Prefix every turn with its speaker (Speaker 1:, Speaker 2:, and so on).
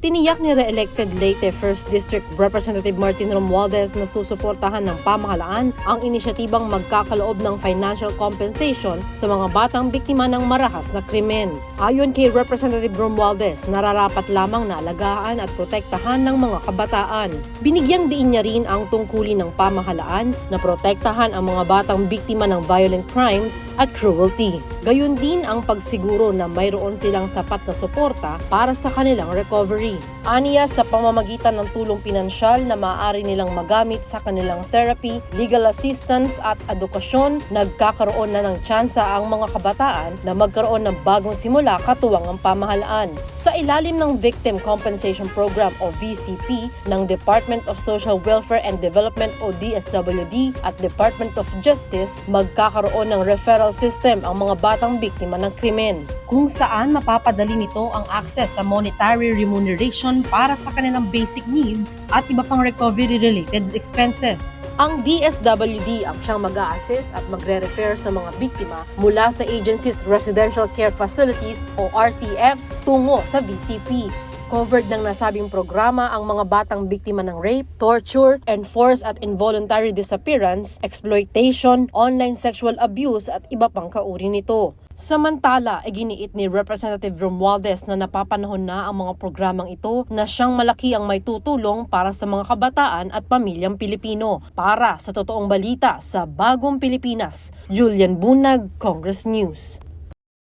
Speaker 1: Tiniyak ni re-elected Leyte 1st District Representative Martin Romualdez na susuportahan ng pamahalaan ang inisyatibang magkakaloob ng financial compensation sa mga batang biktima ng marahas na krimen. Ayon kay Representative Romualdez, nararapat lamang na alagaan at protektahan ng mga kabataan. Binigyang diin niya rin ang tungkulin ng pamahalaan na protektahan ang mga batang biktima ng violent crimes at cruelty. Gayon din ang pagsiguro na mayroon silang sapat na suporta para sa kanilang recovery. Aniya sa pamamagitan ng tulong pinansyal na maaari nilang magamit sa kanilang therapy, legal assistance at edukasyon, nagkakaroon na ng tsansa ang mga kabataan na magkaroon ng bagong simula katuwang ang pamahalaan. Sa ilalim ng Victim Compensation Program o VCP ng Department of Social Welfare and Development o DSWD at Department of Justice, magkakaroon ng referral system ang mga batang biktima ng krimen, kung saan mapapadali nito ang access sa monetary remuneration para sa kanilang basic needs at iba pang recovery-related expenses. Ang DSWD ang siyang mag-a-assist at magre-refer sa mga biktima mula sa agency's Residential Care Facilities o RCFs tungo sa VCP. Covered ng nasabing programa ang mga batang biktima ng rape, torture, enforced at involuntary disappearance, exploitation, online sexual abuse at iba pang kauri nito. Samantala, iginiit ni Representative Romualdez na napapanahon na ang mga programang ito na siyang malaki ang may tutulong para sa mga kabataan at pamilyang Pilipino. Para sa totoong balita sa Bagong Pilipinas, Julian Bunag, Congress News.